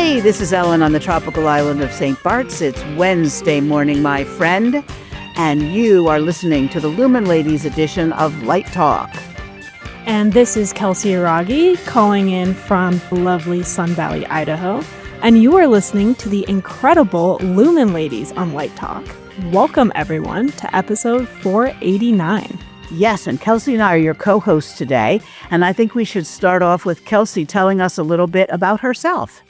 Hey, this is Ellen on the tropical island of St. Bart's. It's Wednesday morning, my friend, and you are listening to the Lumen Ladies edition of Light Talk. And this is Kelsey Araghi calling in from lovely Sun Valley, Idaho. And you are listening to the incredible Lumen Ladies on Light Talk. Welcome, everyone, to episode 489. Yes, and Kelsey and I are your co-hosts today, and I think we should start off with Kelsey telling us a little bit about herself.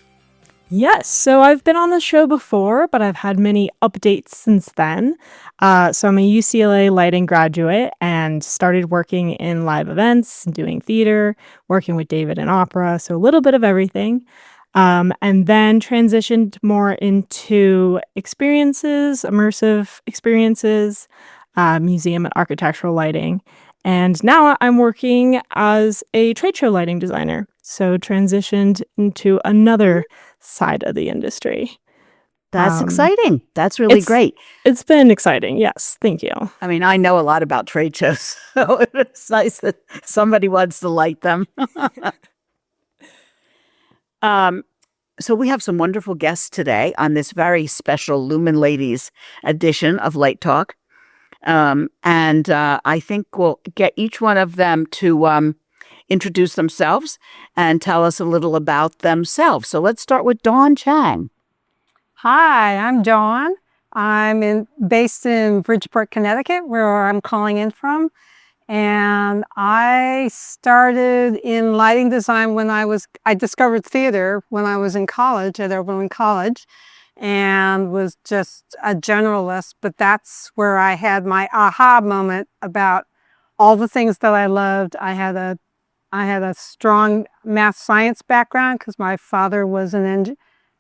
Yes, so I've been on the show before, but I've had many updates since then. So I'm a UCLA lighting graduate and started working in live events, doing theater, working with David in opera, so a little bit of everything. And then transitioned more into experiences, immersive experiences, museum and architectural lighting. And now I'm working as a trade show lighting designer. So transitioned into another side of the industry. That's exciting. That's really great. It's been exciting. Yes. Thank you. I mean, I know a lot about trade shows, so it's nice that somebody wants to light them. So we have some wonderful guests today on this very special Lumen Ladies edition of Light Talk. And I think we'll get each one of them to introduce themselves and tell us a little about themselves. So let's start with Dawn Chiang. Hi, I'm Dawn. I'm based in Bridgeport, Connecticut, where I'm calling in from. And I started in lighting design I discovered theater when I was in college at Oberlin College and was just a generalist. But that's where I had my aha moment about all the things that I loved. I had a strong math science background because my father was an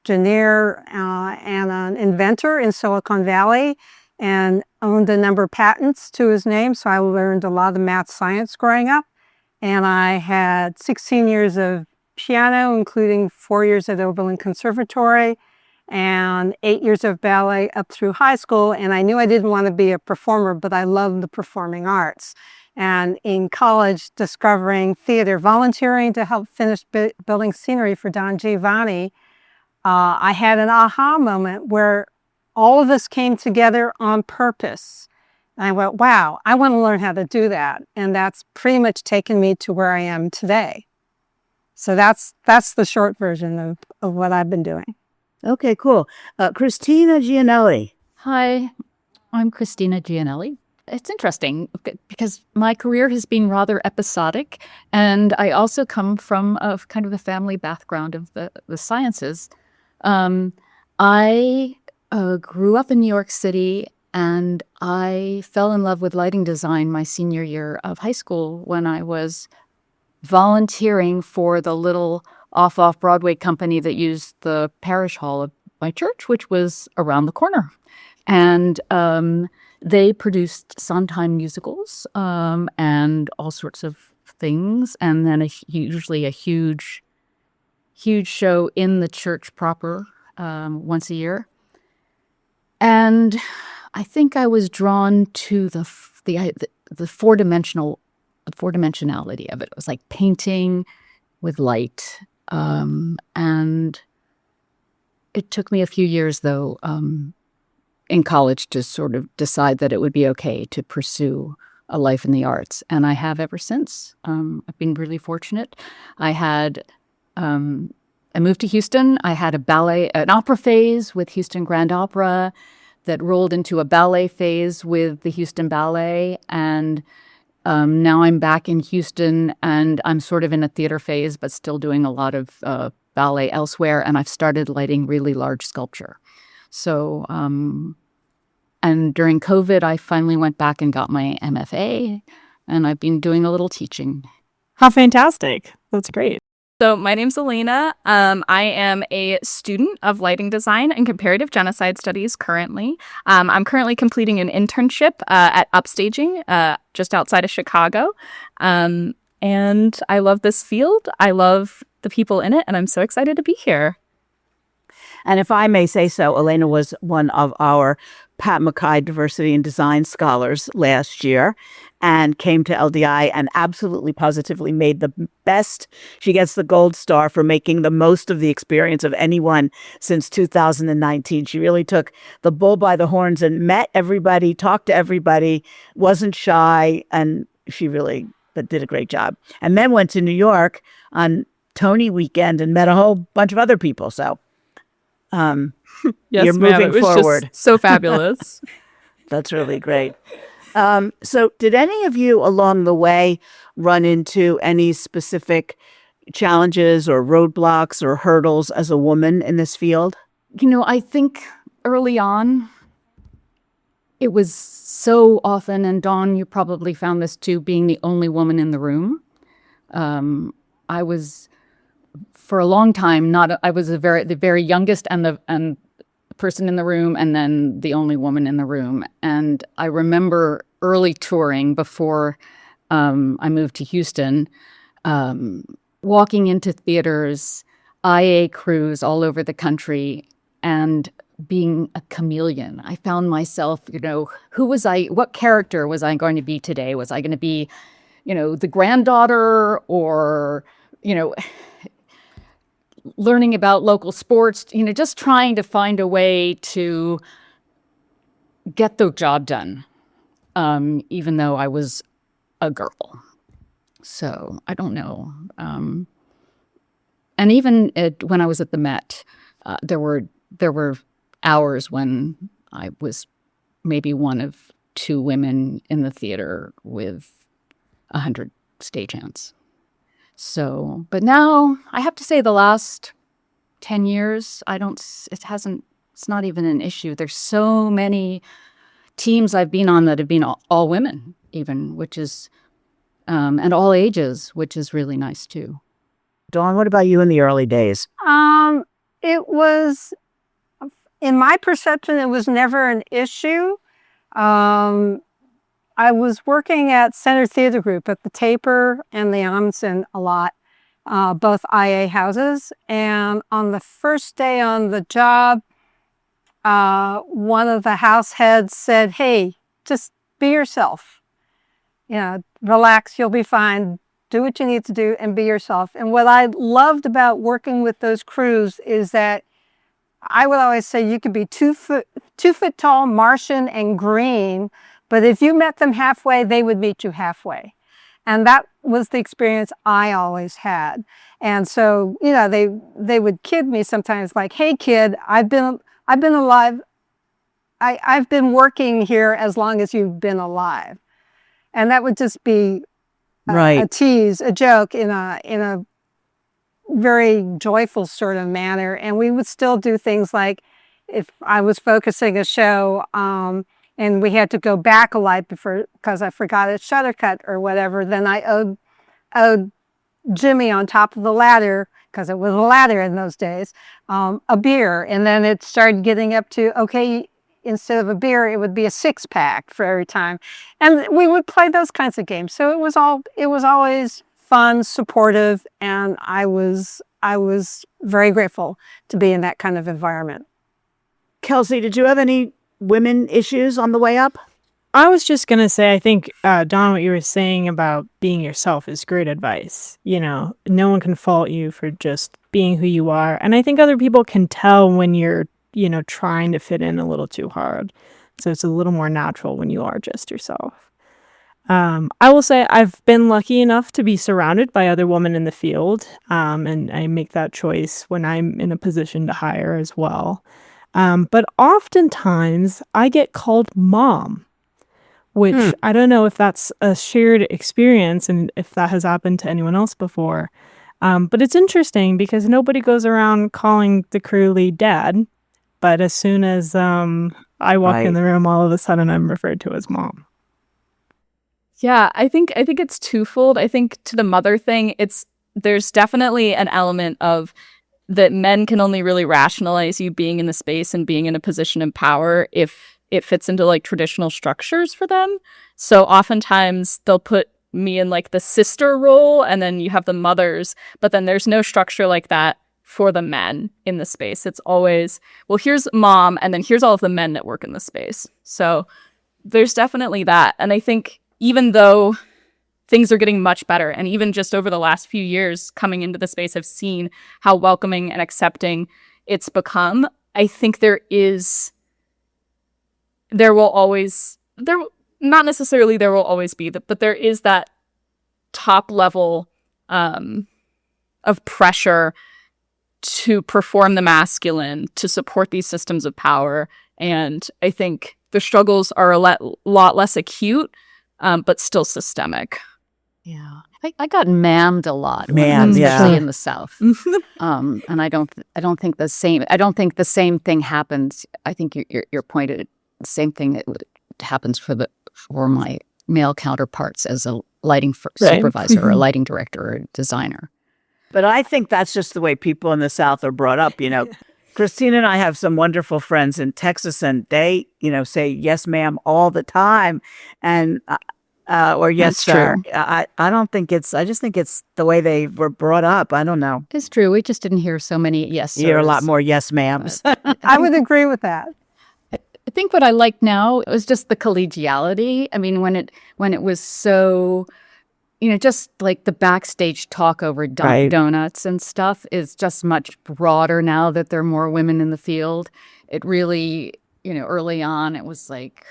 engineer and an inventor in Silicon Valley and owned a number of patents to his name. So I learned a lot of math science growing up. And I had 16 years of piano, including 4 years at Oberlin Conservatory and 8 years of ballet up through high school. And I knew I didn't want to be a performer, but I loved the performing arts. And in college, discovering theater, volunteering to help finish building scenery for Don Giovanni, I had an aha moment where all of this came together on purpose. And I went, wow, I want to learn how to do that. And that's pretty much taken me to where I am today. So that's the short version of what I've been doing. Okay, cool. Christina Gianelli. Hi, I'm Christina Gianelli. It's interesting because my career has been rather episodic, and I also come from a kind of a family background of the sciences. I grew up in New York City, and I fell in love with lighting design my senior year of high school when I was volunteering for the little off Broadway company that used the parish hall of my church, which was around the corner. And they produced Sondheim musicals and all sorts of things, and then usually a huge show in the church proper once a year. And I think I was drawn to the four-dimensionality of it. It was like painting with light, and it took me a few years, though, in college to sort of decide that it would be okay to pursue a life in the arts. And I have ever since. I've been really fortunate. I moved to Houston. I had an opera phase with Houston Grand Opera that rolled into a ballet phase with the Houston Ballet. And now I'm back in Houston, and I'm sort of in a theater phase, but still doing a lot of ballet elsewhere. And I've started lighting really large sculpture. So, and during COVID, I finally went back and got my MFA, and I've been doing a little teaching. How fantastic. That's great. So my name's Elena. I am a student of lighting design and comparative genocide studies currently. I'm currently completing an internship at Upstaging just outside of Chicago. And I love this field. I love the people in it, and I'm so excited to be here. And if I may say so, Elena was one of our Pat McKay Diversity and Design Scholars last year. and came to LDI and absolutely positively made the best. She gets the gold star for making the most of the experience of anyone since 2019. She really took the bull by the horns and met everybody, talked to everybody, wasn't shy, and she really did a great job. And then went to New York on Tony weekend and met a whole bunch of other people. So Yes, you're ma'am. moving It was forward. just so fabulous. That's really great. So did any of you along the way run into any specific challenges or roadblocks or hurdles as a woman in this field? I think early on, it was so often, and Dawn, you probably found this too, being the only woman in the room. I was, for a long time, I was the very youngest and the person in the room, and then the only woman in the room. And I remember early touring before I moved to Houston, walking into theaters, IA crews all over the country, and being a chameleon. I found myself, who was I? What character was I going to be today? Was I going to be, the granddaughter, or, learning about local sports, just trying to find a way to get the job done, even though I was a girl. So I don't know. And even when I was at the Met, there were hours when I was maybe one of 2 women in the theater with 100 stagehands. So, but now I have to say the last 10 years, it's not even an issue. There's so many teams I've been on that have been all women even, which is, and all ages, which is really nice too. Dawn, what about you in the early days? It was, in my perception, it was never an issue. I was working at Center Theater Group at the Taper and the Amundsen a lot, both IA houses. And on the first day on the job, one of the house heads said, "Hey, just be yourself. Relax, you'll be fine. Do what you need to do and be yourself." And what I loved about working with those crews is that I would always say you could be 2 foot tall, Martian, and green, but if you met them halfway, they would meet you halfway. And that was the experience I always had. And so, they would kid me sometimes like, "Hey kid, I've been alive. I've been working here as long as you've been alive." And that would just be a tease, a joke in a very joyful sort of manner. And we would still do things like, if I was focusing a show, and we had to go back a light because I forgot a shutter cut or whatever, then I owed Jimmy on top of the ladder, because it was a ladder in those days, a beer. And then it started getting up to, okay, instead of a beer, it would be a 6-pack for every time. And we would play those kinds of games. So it was always fun, supportive, and I was very grateful to be in that kind of environment. Kelsey, did you have any women issues on the way up? I was just going to say, I think, Dawn, what you were saying about being yourself is great advice. No one can fault you for just being who you are. And I think other people can tell when you're, trying to fit in a little too hard. So it's a little more natural when you are just yourself. I will say I've been lucky enough to be surrounded by other women in the field. And I make that choice when I'm in a position to hire as well. But oftentimes I get called mom, which I don't know if that's a shared experience and if that has happened to anyone else before. But it's interesting because nobody goes around calling the crew lead dad. But as soon as I walk in the room, all of a sudden I'm referred to as mom. Yeah, I think it's twofold. I think to the mother thing, there's definitely an element of that men can only really rationalize you being in the space and being in a position of power if it fits into like traditional structures for them. So oftentimes they'll put me in like the sister role, and then you have the mothers, but then there's no structure like that for the men in the space. It's always, well, here's mom, and then here's all of the men that work in the space. So there's definitely that. And I think, even though things are getting much better, and even just over the last few years coming into the space, I've seen how welcoming and accepting it's become. I think there will always be, but there is that top level of pressure to perform the masculine, to support these systems of power. And I think the struggles are a lot less acute, but still systemic. Yeah, I got ma'amed a lot, yeah. especially in the South. And I don't think the same thing happens. I think you're pointed the same thing that happens for my male counterparts as a lighting supervisor or a lighting director or a designer. But I think that's just the way people in the South are brought up. Christina and I have some wonderful friends in Texas, and they, say yes, ma'am, all the time, and or yes, That's sir. true. I don't think I just think it's the way they were brought up. I don't know. It's true. We just didn't hear so many yes, You hear a lot sirs. more yes, ma'ams. I would agree with that. I think what I like now was just the collegiality. I mean, when it was so, just like the backstage talk over Right. donuts and stuff is just much broader now that there are more women in the field. It really, early on, it was like,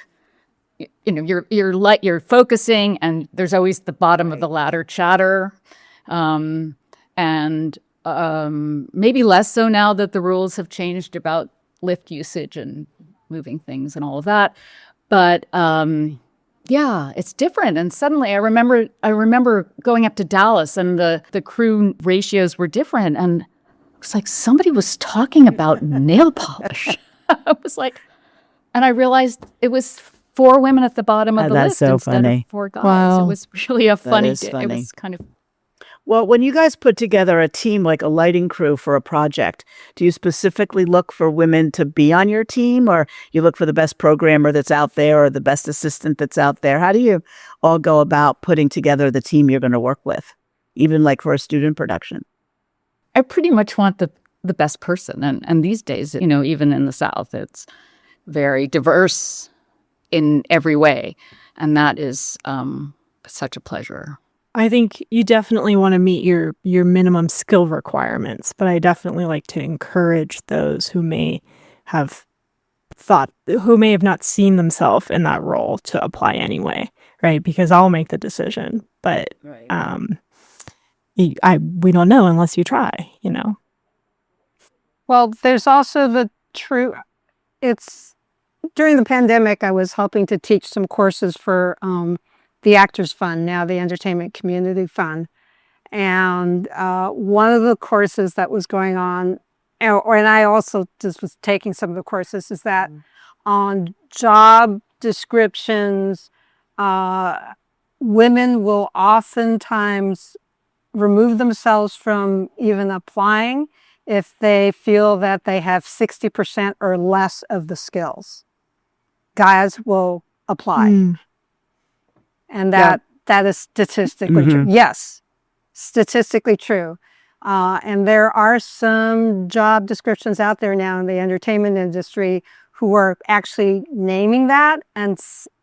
you're focusing, and there's always the bottom of the ladder chatter, and maybe less so now that the rules have changed about lift usage and moving things and all of that. But yeah, it's different. And suddenly I remember going up to Dallas, and the crew ratios were different, and it was like somebody was talking about nail polish. I was like, and I realized it was 4 women at the bottom of the That's list so instead funny. of 4 guys. Wow. It was really a funny is day. It funny. was kind of Well, when you guys put together a team like a lighting crew for a project, do you specifically look for women to be on your team, or you look for the best programmer that's out there or the best assistant that's out there? How do you all go about putting together the team you're going to work with, even like for a student production? I pretty much want the best person. And these days, even in the South, it's very diverse in every way. And that is such a pleasure. I think you definitely want to meet your minimum skill requirements, but I definitely like to encourage those who may have not seen themselves in that role to apply anyway, right? Because I'll make the decision, but we don't know unless you try, Well, there's also it's during the pandemic, I was helping to teach some courses for the Actors Fund, now the Entertainment Community Fund. And one of the courses that was going on, and I also just was taking some of the courses, is that on job descriptions, women will oftentimes remove themselves from even applying if they feel that they have 60% or less of the skills. Guys will apply. And that is statistically true. Yes, statistically true. And there are some job descriptions out there now in the entertainment industry who are actually naming that and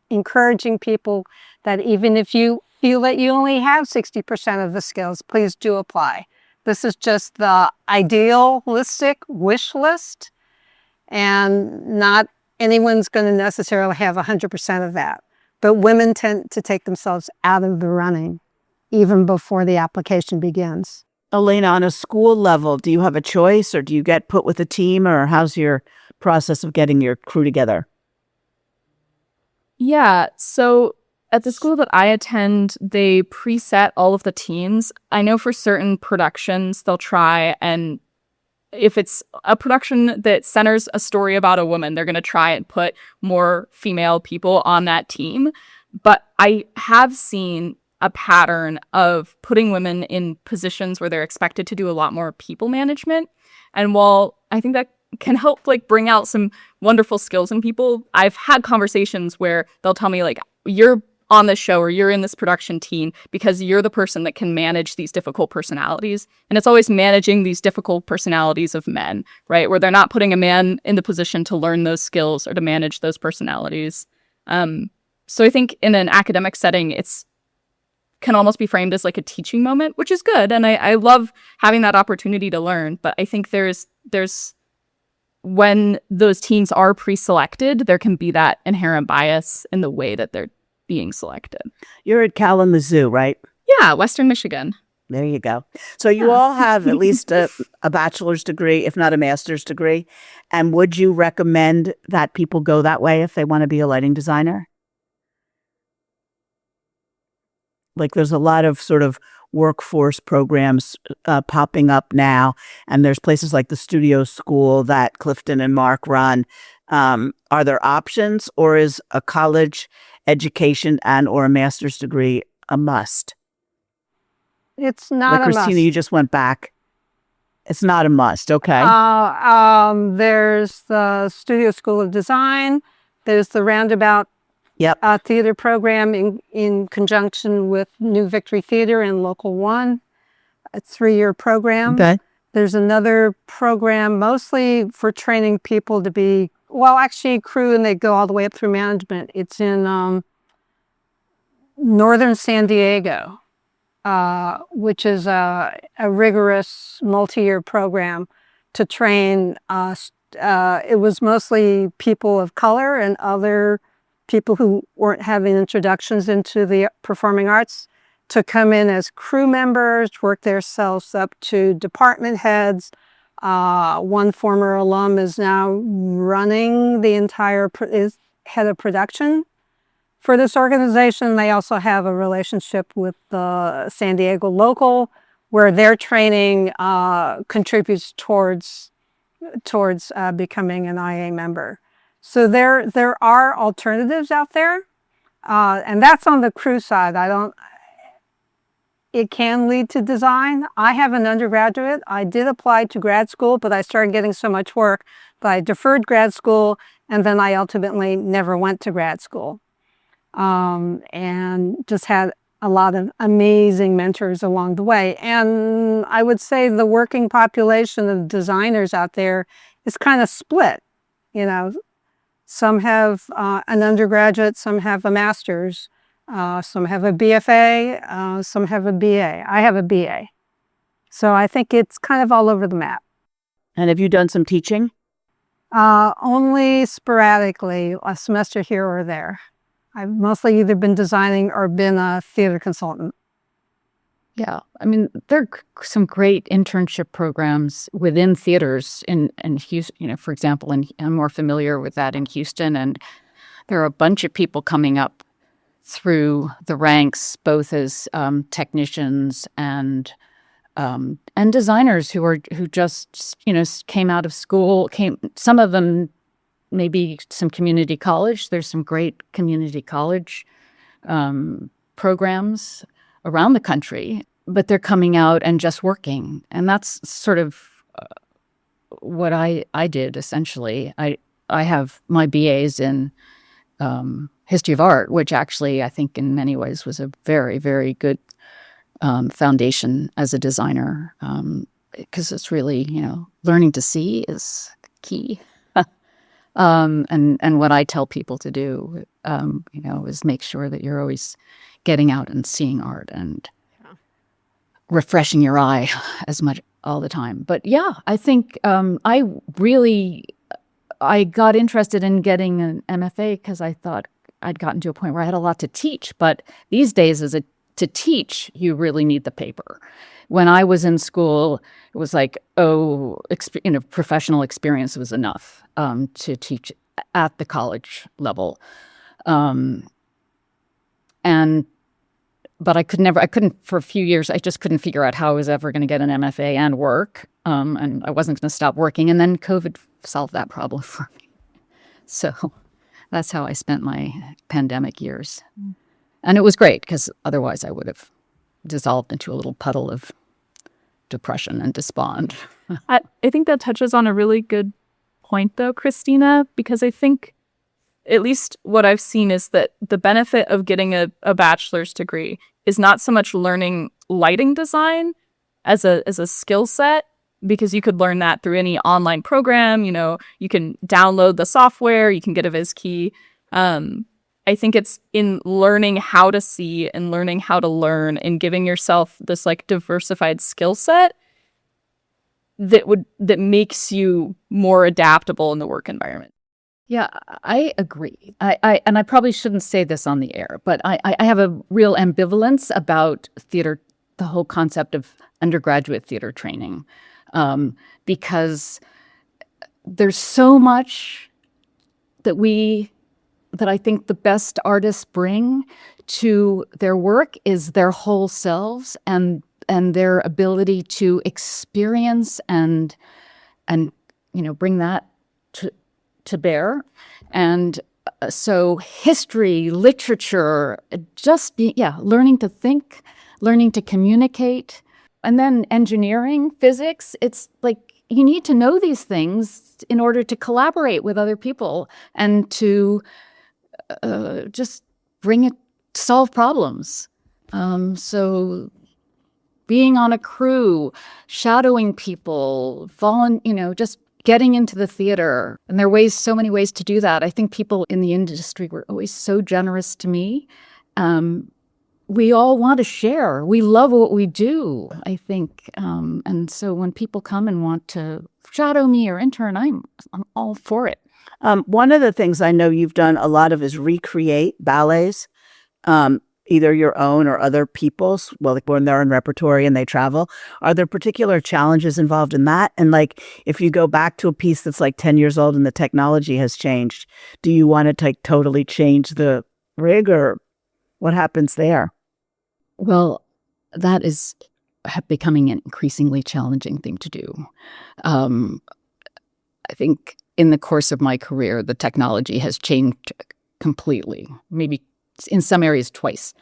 encouraging people that even if you feel that you only have 60% of the skills, please do apply. This is just the idealistic wish list, and not anyone's going to necessarily have 100% of that. But women tend to take themselves out of the running even before the application begins. Elena, on a school level, do you have a choice, or do you get put with a team, or how's your process of getting your crew together? Yeah, so at the school that I attend, they preset all of the teams. I know for certain productions, they'll try, and if it's a production that centers a story about a woman, they're going to try and put more female people on that team. But I have seen a pattern of putting women in positions where they're expected to do a lot more people management. And while I think that can help bring out some wonderful skills in people, I've had conversations where they'll tell me you're on this show or you're in this production team because you're the person that can manage these difficult personalities. And it's always managing these difficult personalities of men, right? Where they're not putting a man in the position to learn those skills or to manage those personalities. So I think in an academic setting, it's can almost be framed as like a teaching moment, which is good. And I love having that opportunity to learn. But I think there's when those teams are pre-selected, there can be that inherent bias in the way that they're being selected. You're at Kalamazoo, right? Yeah, Western Michigan. There you go. So you all have at least a bachelor's degree, if not a master's degree. And would you recommend that people go that way if they want to be a lighting designer? Like there's a lot of sort of workforce programs popping up now. And there's places like the Studio School that Clifton and Mark run. Are there options, or is a college education and or a master's degree a must? It's not Like a Christina, must. you just went back. It's not a must. Okay. There's the Studio School of Design. There's the Roundabout Yep. theater program in conjunction with New Victory Theater and Local 1. A 3-year program. Okay. There's another program mostly for training people to be, well, actually crew, and they go all the way up through management. It's in northern San Diego, which is a rigorous multi-year program to train. It was mostly people of color and other people who weren't having introductions into the performing arts to come in as crew members, work themselves up to department heads. One former alum is now running the entire, is head of production for this organization. They also have a relationship with the San Diego local, where their training contributes towards becoming an IA member. So there are alternatives out there, and that's on the crew side. It can lead to design. I have an undergraduate. I did apply to grad school, but I started getting so much work that I deferred grad school, and then I ultimately never went to grad school. And just had a lot of amazing mentors along the way. And I would say the working population of designers out there is kind of split. You know, some have an undergraduate, some have a master's. Some have a BFA, some have a BA. I have a BA. So I think it's kind of all over the map. And have you done some teaching? Only sporadically, a semester here or there. I've mostly either been designing or been a theater consultant. Yeah, I mean, there are some great internship programs within theaters in Houston. You know, for example, and I'm more familiar with that in Houston, and there are a bunch of people coming up through the ranks, both as technicians and designers who just came out of school. Some of them maybe some community college. There's some great community college programs around the country, but they're coming out and just working, and that's sort of what I did essentially. I have my BAs in history of art, which actually I think in many ways was a very, very good foundation as a designer, because it's really, learning to see is key. And what I tell people to do, is make sure that you're always getting out and seeing art and refreshing your eye as much all the time. But yeah, I think I got interested in getting an MFA because I thought I'd gotten to a point where I had a lot to teach. But these days, to teach, you really need the paper. When I was in school, it was like, professional experience was enough to teach at the college level. But I couldn't for a few years, I just couldn't figure out how I was ever going to get an MFA and work. And I wasn't going to stop working. And then COVID solved that problem for me. So that's how I spent my pandemic years. And it was great because otherwise I would have dissolved into a little puddle of depression and despond. I think that touches on a really good point, though, Christina, because I think at least what I've seen is that the benefit of getting a bachelor's degree is not so much learning lighting design as a skill set, because you could learn that through any online program. You can download the software, you can get a viz key. And I think it's in learning how to see and learning how to learn and giving yourself this like diversified skill set that makes you more adaptable in the work environment. Yeah, I agree. And I probably shouldn't say this on the air, but I have a real ambivalence about theater, the whole concept of undergraduate theater training, because there's so much that I think the best artists bring to their work is their whole selves and their ability to experience and bring that to bear. And so history, literature, learning to think, learning to communicate, and then engineering, physics. It's like you need to know these things in order to collaborate with other people and to just solve problems. So being on a crew, shadowing people, just getting into the theater. And there are so many ways to do that. I think people in the industry were always so generous to me. We all want to share. We love what we do, I think. And so when people come and want to shadow me or intern, I'm all for it. One of the things I know you've done a lot of is recreate ballets, either your own or other people's, like when they're in repertory and they travel. Are there particular challenges involved in that? And like, if you go back to a piece that's like 10 years old and the technology has changed, do you want to totally change the rig, or what happens there? Well, that is becoming an increasingly challenging thing to do. I think in the course of my career, the technology has changed completely, maybe in some areas twice.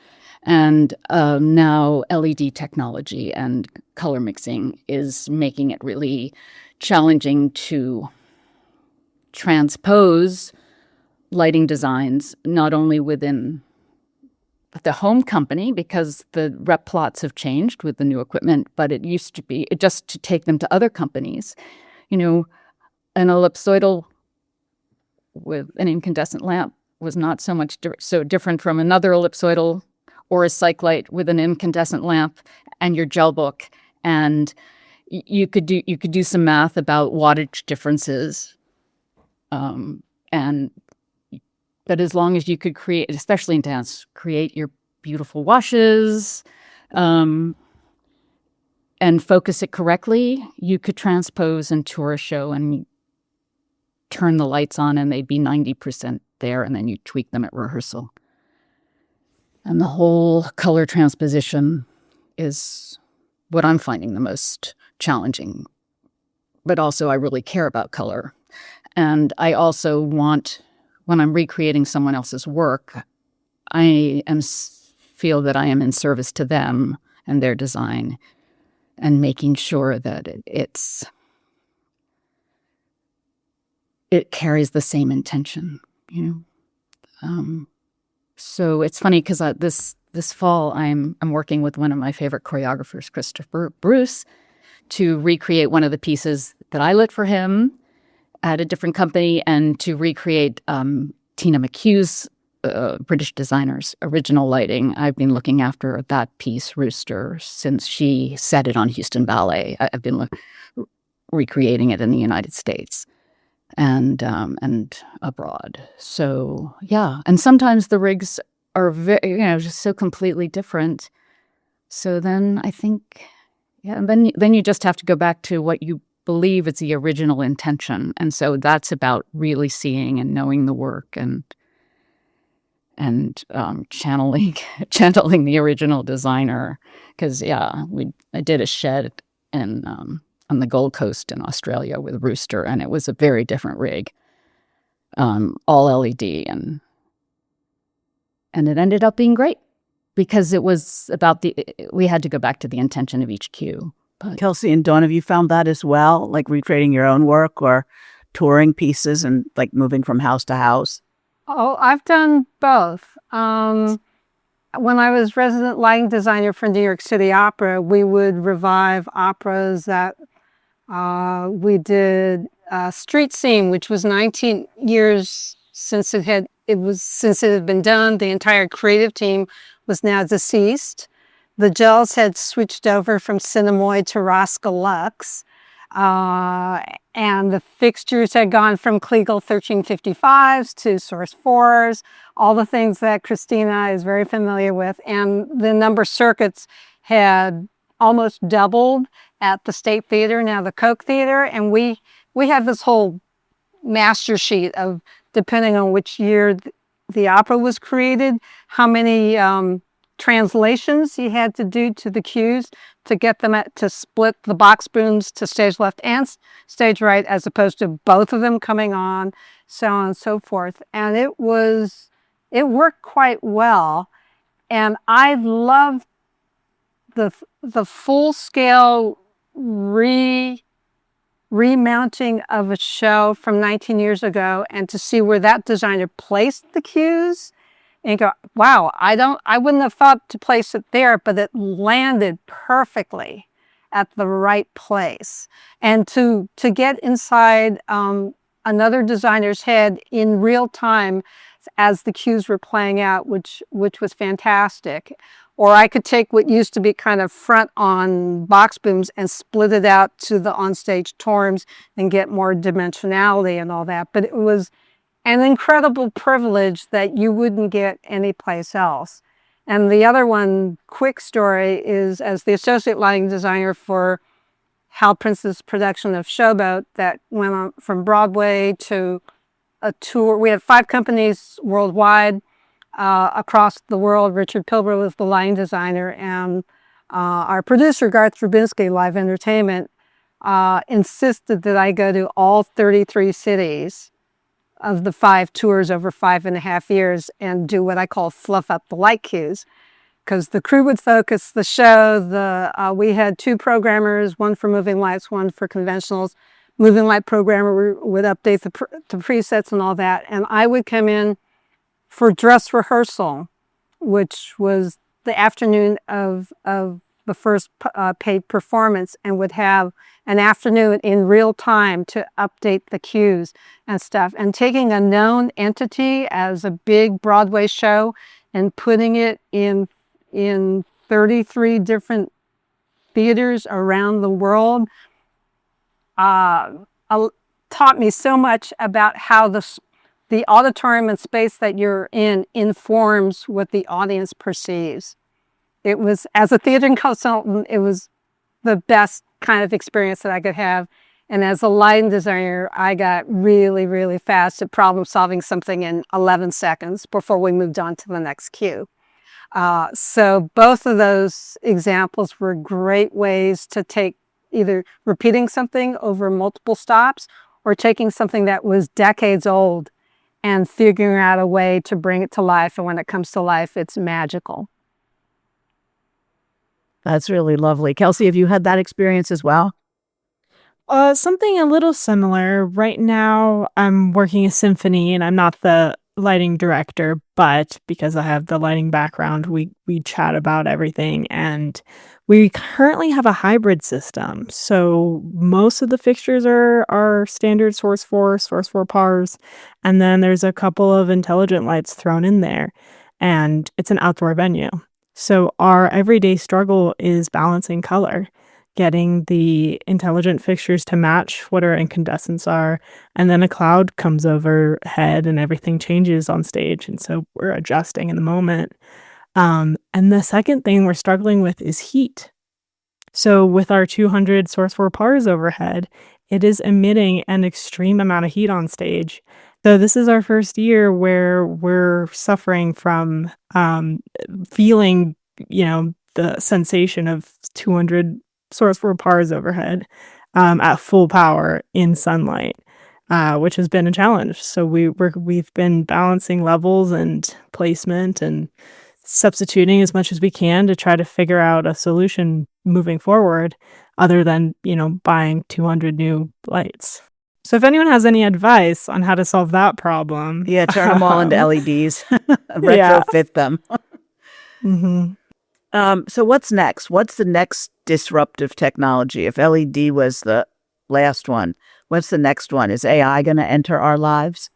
And now LED technology and color mixing is making it really challenging to transpose lighting designs, not only within the home company, because the rep plots have changed with the new equipment, but it used to be just to take them to other companies. An ellipsoidal with an incandescent lamp was not so much so different from another ellipsoidal or a cyclite with an incandescent lamp and your gel book. And you could do some math about wattage differences. But as long as you could create, especially in dance, create your beautiful washes, and focus it correctly, you could transpose and tour a show and turn the lights on and they'd be 90% there, and then you tweak them at rehearsal. And the whole color transposition is what I'm finding the most challenging. But also I really care about color. And I also want, when I'm recreating someone else's work, I feel that I am in service to them and their design, and making sure that it carries the same intention, So it's funny because this fall I'm working with one of my favorite choreographers, Christopher Bruce, to recreate one of the pieces that I lit for him at a different company, and to recreate Tina McHugh's British designer's original lighting. I've been looking after that piece, Rooster, since she set it on Houston Ballet. I've been recreating it in the United States and abroad. So yeah, and sometimes the rigs are very, just so completely different. So then I think, and then you just have to go back to what you believe is the original intention, and so that's about really seeing and knowing the work and channeling the original designer. Because I did a shed on the Gold Coast in Australia with Rooster, and it was a very different rig, all LED, and it ended up being great because it was about we had to go back to the intention of each cue. But Kelsey and Dawn, have you found that as well, like recreating your own work or touring pieces and like moving from house to house? Oh, I've done both. When I was resident lighting designer for New York City Opera, we would revive operas that we did Street Scene, which was 19 years since it had since it had been done, the entire creative team was now deceased. The gels had switched over from Cinemoid to Rosca Lux. And the fixtures had gone from Kliegel 1355s to Source 4s, all the things that Christina is very familiar with. And the number of circuits had almost doubled at the State Theater, now the Koch Theater. And we have this whole master sheet of, depending on which year the opera was created, how many translations you had to do to the cues to get them to split the box booms to stage left and stage right, as opposed to both of them coming on, so on and so forth. And it worked quite well. And I loved the full scale remounting of a show from 19 years ago, and to see where that designer placed the cues and go, wow, I wouldn't have thought to place it there, but it landed perfectly at the right place. And to get inside another designer's head in real time as the cues were playing out, which was fantastic. Or I could take what used to be kind of front on box booms and split it out to the onstage torms and get more dimensionality and all that. But it was an incredible privilege that you wouldn't get anyplace else. And the other one, quick story, is as the associate lighting designer for Hal Prince's production of Showboat that went on from Broadway to a tour. We had 5 companies worldwide. Across the world. Richard Pilbur was the lighting designer, and our producer, Garth Rubinski, Live Entertainment, insisted that I go to all 33 cities of the 5 tours over 5.5 years and do what I call fluff up the light cues, because the crew would focus the show. We had 2 programmers, one for moving lights, one for conventionals. Moving light programmer would update the presets and all that, and I would come in for dress rehearsal, which was the afternoon of the first paid performance, and would have an afternoon in real time to update the cues and stuff. And taking a known entity as a big Broadway show and putting it in 33 different theaters around the world taught me so much about how the auditorium and space that you're in informs what the audience perceives. It was, as a theater consultant, it was the best kind of experience that I could have. And as a lighting designer, I got really, really fast at problem solving something in 11 seconds before we moved on to the next cue. So both of those examples were great ways to take either repeating something over multiple stops or taking something that was decades old and figuring out a way to bring it to life. And when it comes to life, it's magical. That's really lovely. Kelsey, have you had that experience as well? Something a little similar. Right now, I'm working a symphony, and I'm not the lighting director, but because I have the lighting background, we chat about everything. And we currently have a hybrid system. So most of the fixtures are standard source 4 pars, and then there's a couple of intelligent lights thrown in there. And it's an outdoor venue. So our everyday struggle is balancing color, getting the intelligent fixtures to match what our incandescents are, and then a cloud comes overhead and everything changes on stage. And so we're adjusting in the moment. And the second thing we're struggling with is heat. So with our 200 source 4 pars overhead, it is emitting an extreme amount of heat on stage. So this is our first year where we're suffering from feeling, the sensation of 200 source 4 pars overhead at full power in sunlight, which has been a challenge. So we've been balancing levels and placement and substituting as much as we can to try to figure out a solution moving forward, other than buying 200 new lights. So if anyone has any advice on how to solve that problem, turn them all into LEDs, retrofit them. Mm-hmm. So what's next? What's the next disruptive technology? If LED was the last one, what's the next one? Is AI going to enter our lives?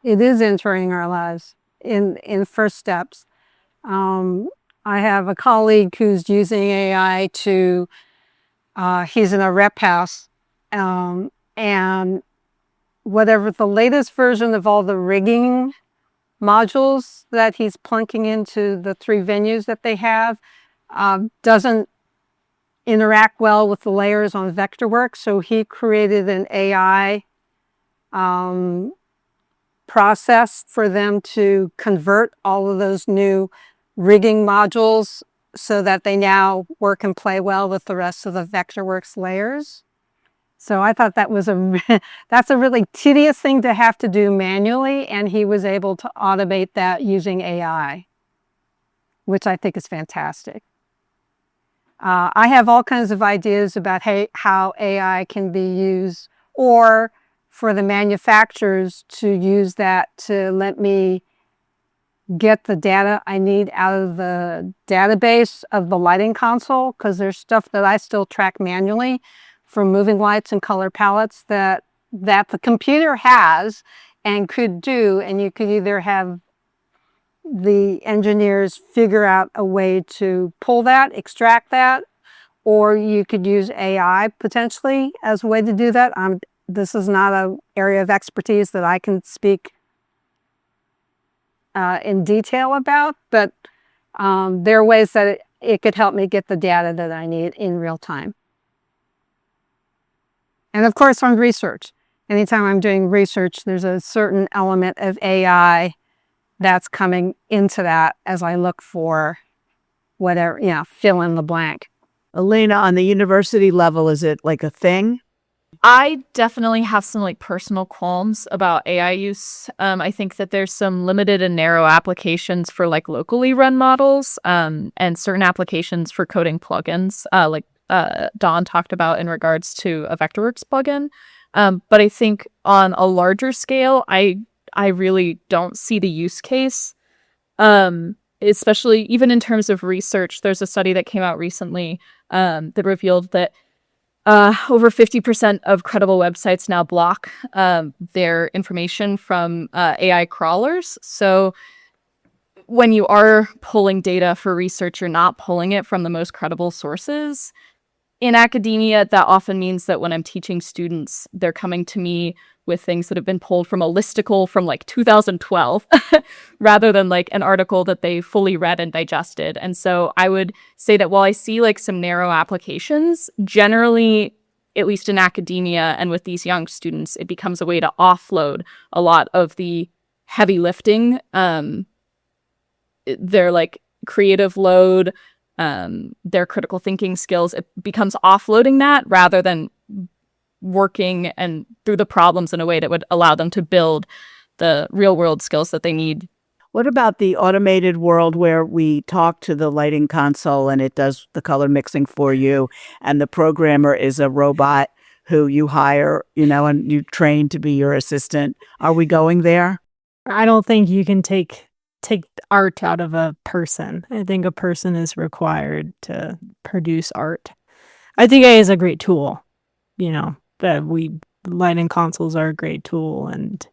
It is entering our lives in first steps. I have a colleague who's using AI to, he's in a rep house, and whatever the latest version of all the rigging modules that he's plunking into the 3 venues that they have doesn't interact well with the layers on Vectorworks. So he created an AI process for them to convert all of those new rigging modules so that they now work and play well with the rest of the Vectorworks layers. So I thought that was that's a really tedious thing to have to do manually, and he was able to automate that using AI, which I think is fantastic. I have all kinds of ideas about how AI can be used, or for the manufacturers to use that to let me get the data I need out of the database of the lighting console, because there's stuff that I still track manually from moving lights and color palettes that the computer has and could do, and you could either have the engineers figure out a way to pull that, extract that, or you could use AI potentially as a way to do that. This is not an area of expertise that I can speak in detail about, but there are ways that it could help me get the data that I need in real time. And of course, on research. Anytime I'm doing research, there's a certain element of AI that's coming into that as I look for whatever, fill in the blank. Elena, on the university level, is it like a thing? I definitely have some like personal qualms about AI use. I think that there's some limited and narrow applications for like locally run models, and certain applications for coding plugins, like Dawn talked about in regards to a Vectorworks plugin. But I think on a larger scale, I really don't see the use case, especially even in terms of research. There's a study that came out recently that revealed that over 50% of credible websites now block their information from AI crawlers. So when you are pulling data for research, you're not pulling it from the most credible sources. In academia, that often means that when I'm teaching students, they're coming to me with things that have been pulled from a listicle from like 2012 rather than like an article that they fully read and digested. And so I would say that while I see like some narrow applications, generally, at least in academia and with these young students, it becomes a way to offload a lot of the heavy lifting, their like creative load, their critical thinking skills. It becomes offloading that rather than working and through the problems in a way that would allow them to build the real world skills that they need. What about the automated world where we talk to the lighting console and it does the color mixing for you, and the programmer is a robot who you hire, and you train to be your assistant? Are we going there? I don't think you can take art out of a person. I think a person is required to produce art. I think AI is a great tool. Lighting consoles are a great tool, and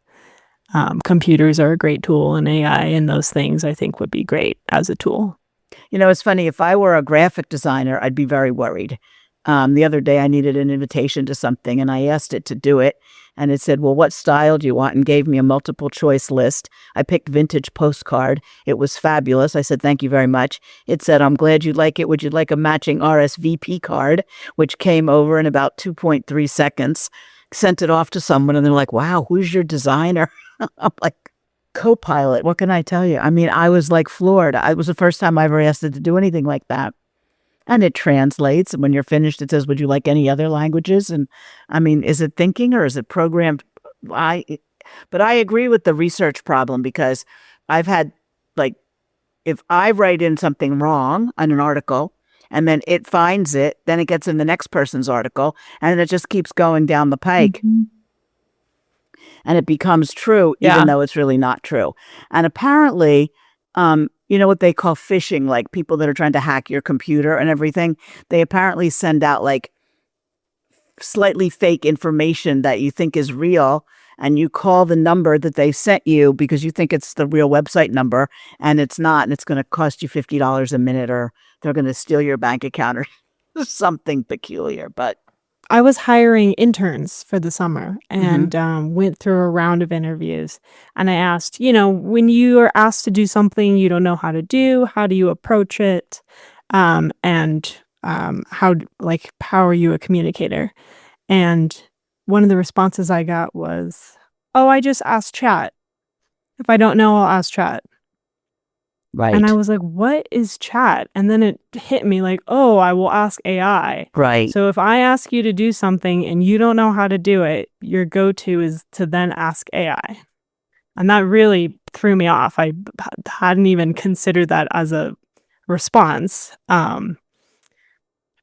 computers are a great tool, and AI and those things I think would be great as a tool. It's funny. If I were a graphic designer, I'd be very worried. The other day I needed an invitation to something and I asked it to do it. And it said, well, what style do you want? And gave me a multiple choice list. I picked vintage postcard. It was fabulous. I said, thank you very much. It said, I'm glad you like it. Would you like a matching RSVP card? Which came over in about 2.3 seconds. Sent it off to someone and they're like, wow, who's your designer? I'm like, Copilot. What can I tell you? I mean, I was like floored. It was the first time I ever asked it to do anything like that. And it translates. And when you're finished, it says, would you like any other languages? And I mean, is it thinking or is it programmed? But I agree with the research problem, because I've had, like, if I write in something wrong on an article and then it finds it, then it gets in the next person's article and it just keeps going down the pike. Mm-hmm. And it becomes true, even though it's really not true. And apparently, what they call phishing, like people that are trying to hack your computer and everything, they apparently send out like slightly fake information that you think is real. and you call the number that they sent you because you think it's the real website number, and it's not, and it's going to cost you $50 a minute, or they're going to steal your bank account or something peculiar. But I was hiring interns for the summer and went through a round of interviews. And I asked, when you are asked to do something you don't know how to do, how do you approach it? And how are you a communicator? And one of the responses I got was, "Oh, I just ask chat. If I don't know, I'll ask chat." right, And I was like, "What is chat?" And then it hit me like, "Oh, I will ask AI." right. So if I ask you to do something and you don't know how to do it, your go-to is to then ask AI. And that really threw me off. I hadn't even considered that as a response.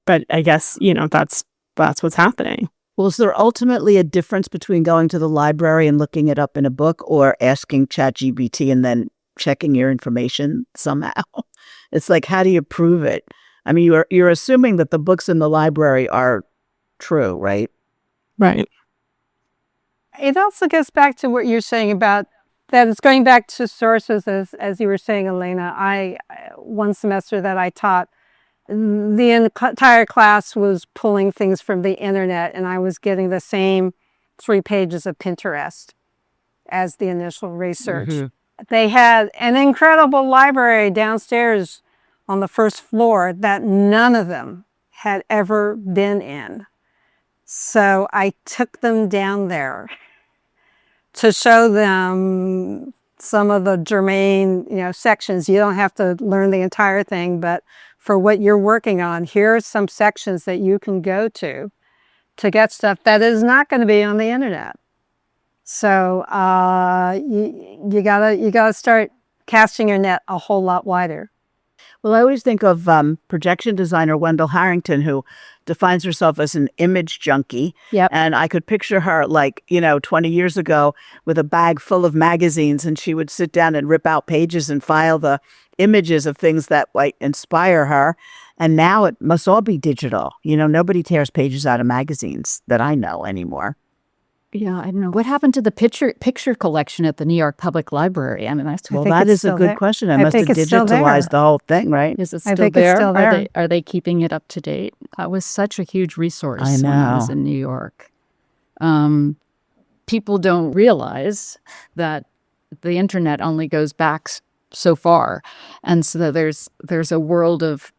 But I guess, that's what's happening. Well, is there ultimately a difference between going to the library and looking it up in a book or asking ChatGPT and then checking your information somehow? It's like, how do you prove it? I mean, you're assuming that the books in the library are true, right? Right. It also goes back to what you're saying about that. It's going back to sources, as you were saying, Elena. One semester that I taught, the entire class was pulling things from the internet, and I was getting the same 3 pages of Pinterest as the initial research. They had an incredible library downstairs on the first floor that none of them had ever been in. So I took them down there to show them some of the germane, sections. You don't have to learn the entire thing, but for what you're working on, here are some sections that you can go to get stuff that is not going to be on the internet. So you gotta start casting your net a whole lot wider. Well, I always think of projection designer Wendell Harrington, who defines herself as an image junkie. Yep. And I could picture her 20 years ago with a bag full of magazines, and she would sit down and rip out pages and file the images of things that inspire her. And now it must all be digital. Nobody tears pages out of magazines that I know anymore. Yeah, I don't know. What happened to the picture collection at the New York Public Library? I mean, That is a good question. I must have think it's still digitalized there. the whole thing, right? Is it I still think it's there? still there. Are they keeping it up to date? That was such a huge resource I when I was know. in New York. People don't realize that the internet only goes back so far, and so there's a world of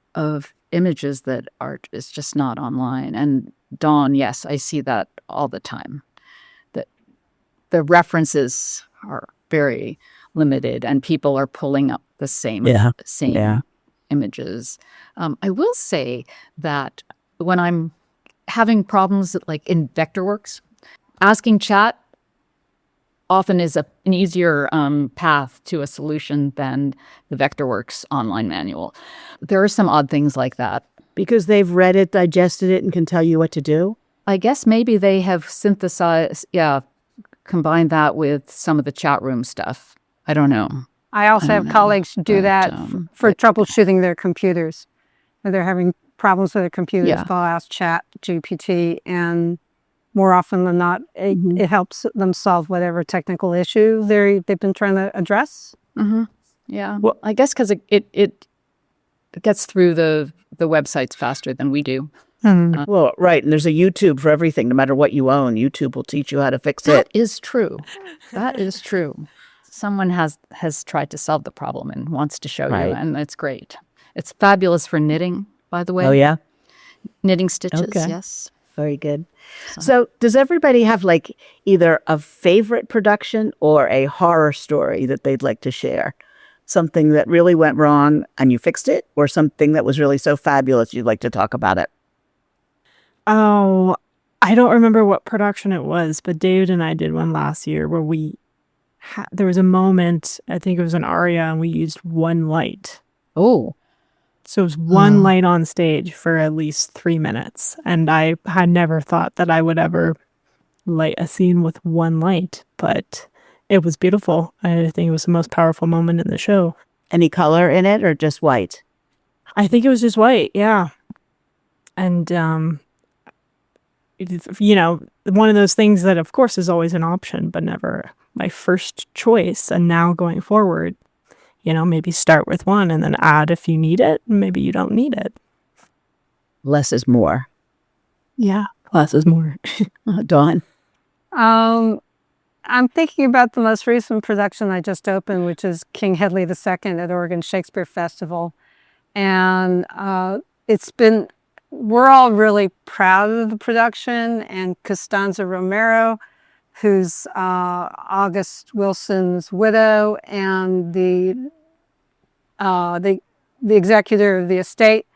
images that is just not online. And Dawn, yes, I see that all the time. The references are very limited, and people are pulling up the same images. I will say that when I'm having problems in Vectorworks, asking chat often is an easier path to a solution than the Vectorworks online manual. There are some odd things like that. Because they've read it, digested it, and can tell you what to do? I guess maybe they have combine that with some of the chat room stuff. I don't know. I also have colleagues do that for troubleshooting their computers. When they're having problems with their computers, they'll ask Chat GPT, and more often than not, it helps them solve whatever technical issue they've been trying to address. Yeah. Well, I guess because it gets through the websites faster than we do. Well, right. And there's a YouTube for everything. No matter what you own, YouTube will teach you how to fix it. That is true. That is true. Someone has tried to solve the problem and wants to show you, and it's great. It's fabulous for knitting, by the way. Oh, yeah? Knitting stitches, Okay. yes. Very good. So does everybody have either a favorite production or a horror story that they'd like to share? Something that really went wrong and you fixed it, or something that was really so fabulous you'd like to talk about it? Oh, I don't remember what production it was, but David and I did one last year where there was a moment, I think it was an aria, and we used one light. Oh. So it was one light on stage for at least 3 minutes. And I had never thought that I would ever light a scene with one light, but it was beautiful. I think it was the most powerful moment in the show. Any color in it or just white? I think it was just white, yeah. And you know, one of those things that, of course, is always an option, but never my first choice. And now going forward, you know, maybe start with one and then add if you need it. Maybe you don't need it. Less is more. Yeah, less is more. Dawn? I'm thinking about the most recent production I just opened, which is King Hedley II at Oregon Shakespeare Festival. And we're all really proud of the production, and Costanza Romero, who's August Wilson's widow and the executor of the estate,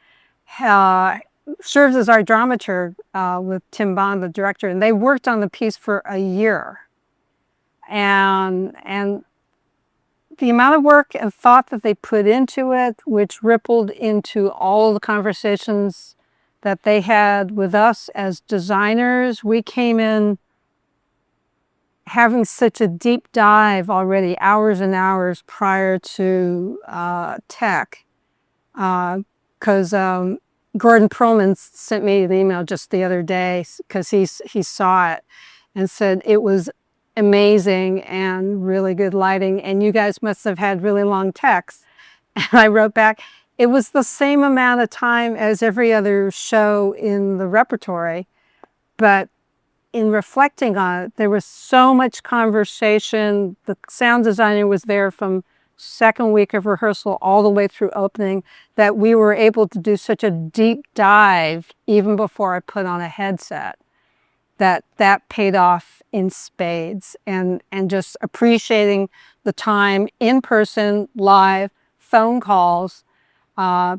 serves as our dramaturg with Tim Bond, the director, and they worked on the piece for a year. And the amount of work and thought that they put into it, which rippled into all the conversations that they had with us as designers. We came in having such a deep dive already, hours and hours prior to tech, because Gordon Perlman sent me an email just the other day because he saw it and said it was amazing and really good lighting, and you guys must have had really long texts. And I wrote back, it was the same amount of time as every other show in the repertory, but in reflecting on it, there was so much conversation. The sound designer was there from second week of rehearsal all the way through opening, that we were able to do such a deep dive even before I put on a headset, that paid off in spades. And just appreciating the time in person, live, phone calls,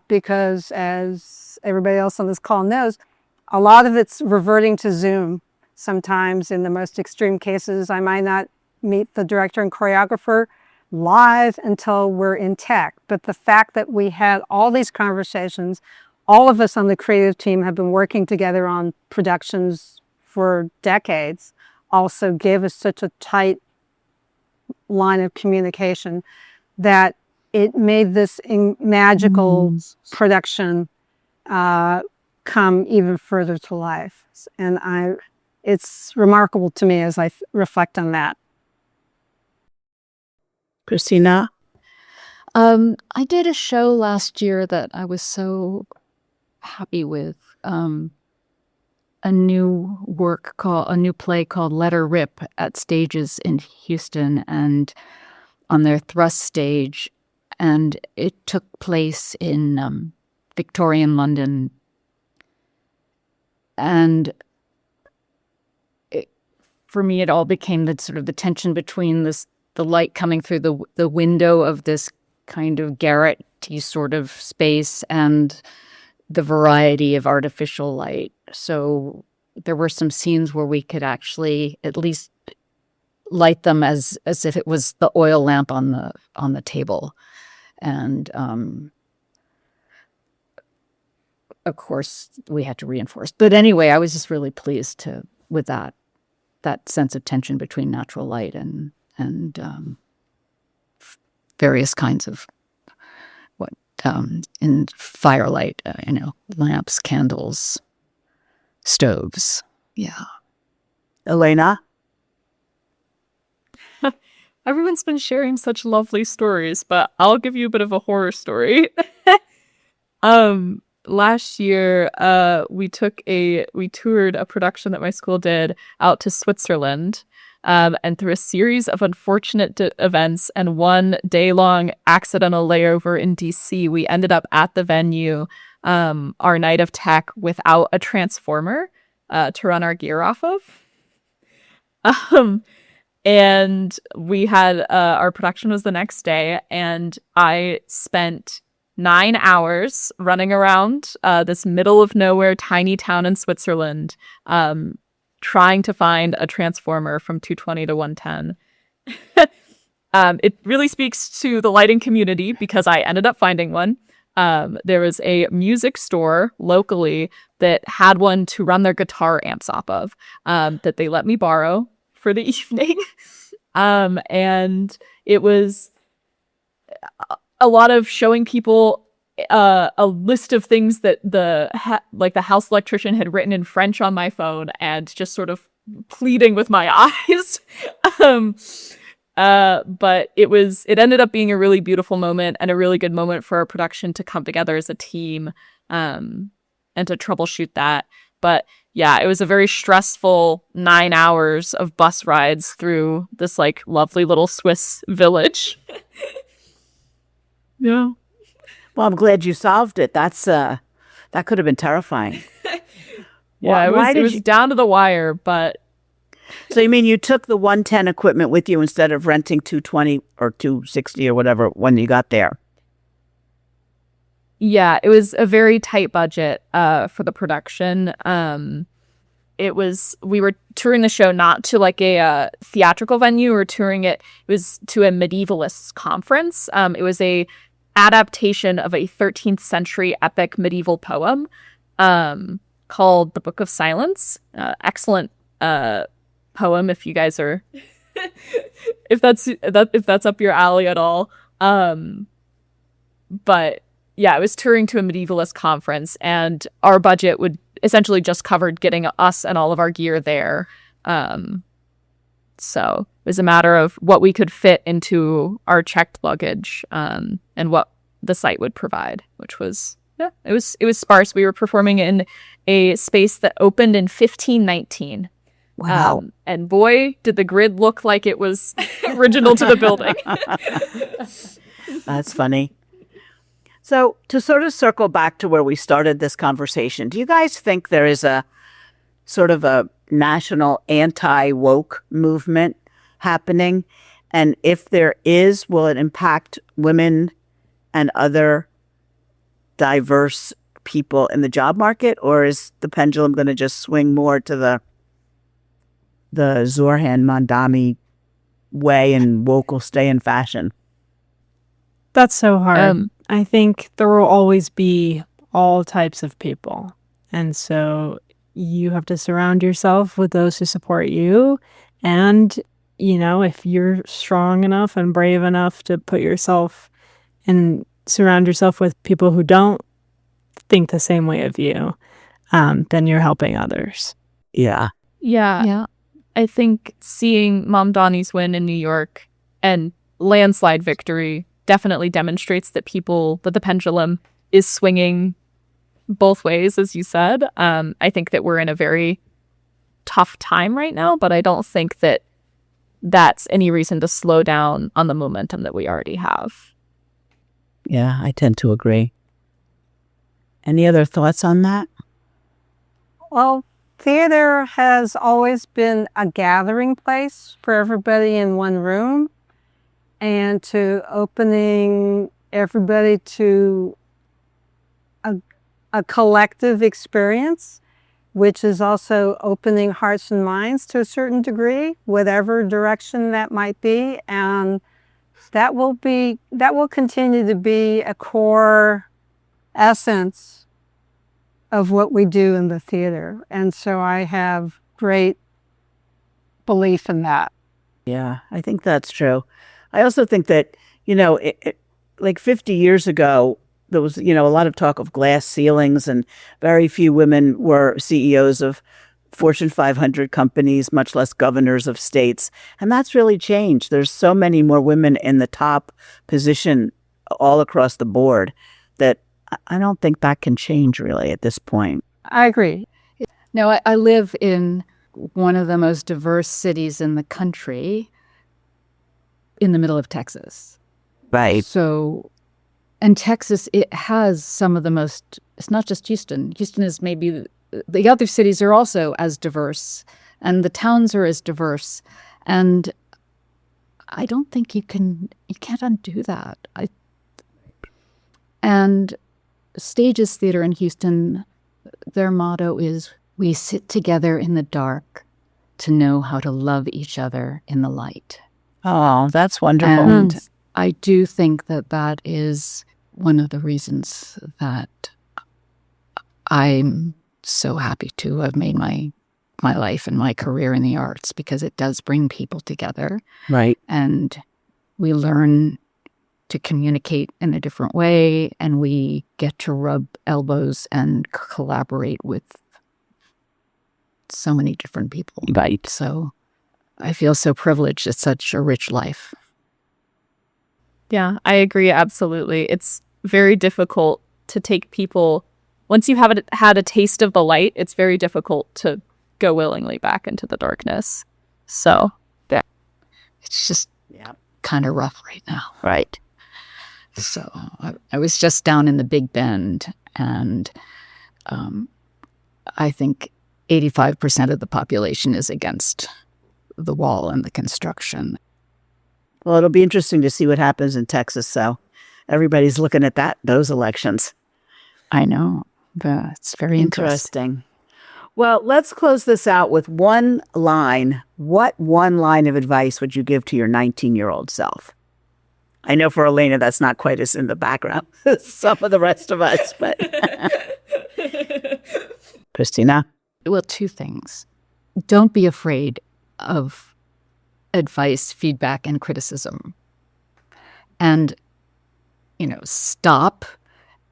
because as everybody else on this call knows, a lot of it's reverting to Zoom. Sometimes in the most extreme cases, I might not meet the director and choreographer live until we're in tech. But the fact that we had all these conversations, all of us on the creative team have been working together on productions for decades, also gave us such a tight line of communication that it made this magical production come even further to life. And it's remarkable to me as I reflect on that. Christina? I did a show last year that I was so happy with. A new play called Let Her Rip at Stages in Houston and on their Thrust stage. And it took place in Victorian London. And for me, it all became the sort of the tension between the light coming through the window of this kind of garret-y sort of space and the variety of artificial light. So there were some scenes where we could actually at least light them as if it was the oil lamp on the table. And of course, we had to reinforce. But anyway, I was just really pleased with that sense of tension between natural light and various kinds of in firelight, lamps, candles, stoves. Yeah. Elena? Everyone's been sharing such lovely stories, but I'll give you a bit of a horror story. Last year, we toured a production that my school did out to Switzerland. And through a series of unfortunate events and one day-long accidental layover in DC, we ended up at the venue, our night of tech, without a transformer to run our gear off of. And we had our production was the next day, and I spent 9 hours running around this middle of nowhere tiny town in Switzerland, trying to find a transformer from 220 to 110. It really speaks to the lighting community because I ended up finding one. There was a music store locally that had one to run their guitar amps off of, that they let me borrow for the evening. And it was a lot of showing people a list of things that the house electrician had written in French on my phone, and just sort of pleading with my eyes. But it ended up being a really beautiful moment and a really good moment for our production to come together as a team, and to troubleshoot that. But yeah, it was a very stressful 9 hours of bus rides through this like lovely little Swiss village. Yeah. Well, I'm glad you solved it. That could have been terrifying. Yeah, it was down to the wire, but. So you mean you took the 110 equipment with you instead of renting 220 or 260 or whatever when you got there? Yeah, it was a very tight budget for the production. We were touring the show not to like a theatrical venue. We were touring it was to a medievalist conference. It was a adaptation of a 13th century epic medieval poem called The Book of Silence. Excellent poem if you guys are if that's up your alley at all. But yeah, it was touring to a medievalist conference, and our budget would essentially just covered getting us and all of our gear there. So it was a matter of what we could fit into our checked luggage, and what the site would provide, which was, yeah, it was sparse. We were performing in a space that opened in 1519. Wow. And boy, did the grid look like it was original to the building. That's funny. So to sort of circle back to where we started this conversation, do you guys think there is a sort of a national anti-woke movement happening? And if there is, will it impact women and other diverse people in the job market? Or is the pendulum going to just swing more to the Zoran Mandami way and woke will stay in fashion? That's so hard. I think there will always be all types of people. And so you have to surround yourself with those who support you. And, if you're strong enough and brave enough to put yourself and surround yourself with people who don't think the same way of you, then you're helping others. Yeah. Yeah. I think seeing Mom Donnie's win in New York and landslide victory definitely demonstrates that the pendulum is swinging both ways, as you said. I think that we're in a very tough time right now, but I don't think that that's any reason to slow down on the momentum that we already have. Yeah, I tend to agree. Any other thoughts on that? Well, theater has always been a gathering place for everybody in one room, and to opening everybody to a collective experience, which is also opening hearts and minds to a certain degree, whatever direction that might be. And that will continue to be a core essence of what we do in the theater. And so I have great belief in that. Yeah, I think that's true. I also think that, like 50 years ago, there was, a lot of talk of glass ceilings, and very few women were CEOs of Fortune 500 companies, much less governors of states. And that's really changed. There's so many more women in the top position all across the board that I don't think that can change really at this point. I agree. No, I live in one of the most diverse cities in the country, in the middle of Texas. Right. So, and Texas, it has some of the most, it's not just Houston. Houston is maybe, the other cities are also as diverse, and the towns are as diverse. And I don't think you can't undo that. And Stages Theater in Houston, their motto is, "We sit together in the dark to know how to love each other in the light." Oh, that's wonderful. And I do think that is one of the reasons that I'm so happy to have made my life and my career in the arts, because it does bring people together. Right. And we learn to communicate in a different way, and we get to rub elbows and collaborate with so many different people. Right. So I feel so privileged. It's such a rich life. Yeah, I agree. Absolutely. It's very difficult to take people, once you have had a taste of the light, it's very difficult to go willingly back into the darkness. So It's just Yeah. kind of rough right now. Right. So I was just down in the Big Bend, and I think 85% of the population is against the wall and the construction. Well, it'll be interesting to see what happens in Texas. So everybody's looking at those elections. I know. It's very interesting. Well, let's close this out with one line. What one line of advice would you give to your 19-year-old self? I know for Elena, that's not quite as in the background as some of the rest of us, but Christina? Well, two things. Don't be afraid of advice, feedback, and criticism. And, stop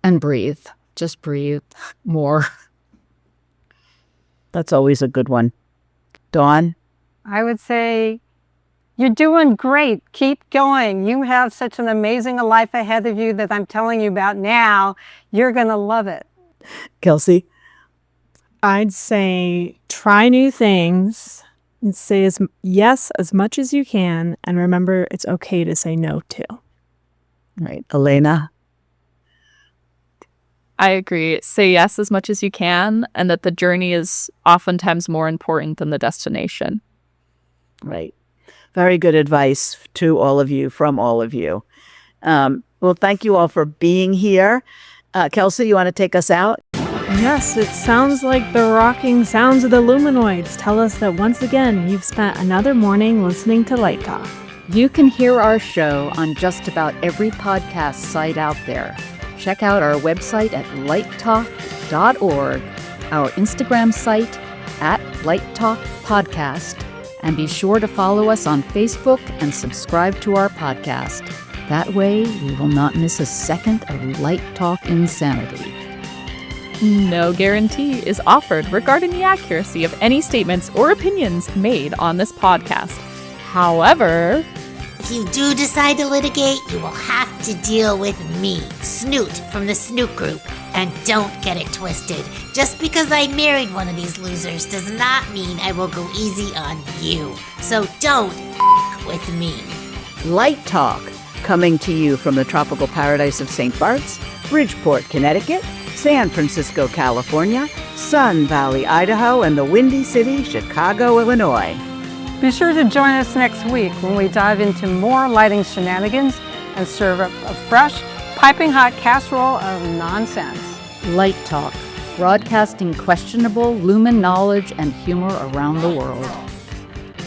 and breathe. Just breathe more. That's always a good one. Dawn? I would say, you're doing great. Keep going. You have such an amazing life ahead of you that I'm telling you about now. You're going to love it. Kelsey? I'd say try new things and say yes as much as you can. And remember, it's okay to say no too. Right. Elena? I agree. Say yes as much as you can, and that the journey is oftentimes more important than the destination. Right. Very good advice to all of you, from all of you. Well, thank you all for being here. Kelsey, you want to take us out? Yes, it sounds like the rocking sounds of the luminoids tell us that once again, you've spent another morning listening to Light Talk. You can hear our show on just about every podcast site out there. Check out our website at lighttalk.org, our Instagram site at Light Talk Podcast, and be sure to follow us on Facebook and subscribe to our podcast. That way, you will not miss a second of Light Talk insanity. No guarantee is offered regarding the accuracy of any statements or opinions made on this podcast. However, if you do decide to litigate, you will have to deal with me, Snoot from the Snoot Group. And don't get it twisted. Just because I married one of these losers does not mean I will go easy on you. So don't with me. Light Talk, coming to you from the tropical paradise of St. Bart's, Bridgeport, Connecticut, San Francisco, California, Sun Valley, Idaho, and the Windy City, Chicago, Illinois. Be sure to join us next week when we dive into more lighting shenanigans and serve up a fresh, piping hot casserole of nonsense. Light Talk, broadcasting questionable lumen knowledge and humor around the world.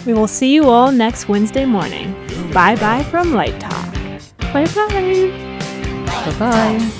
We will see you all next Wednesday morning. Bye-bye from Light Talk. Bye-bye. Bye-bye.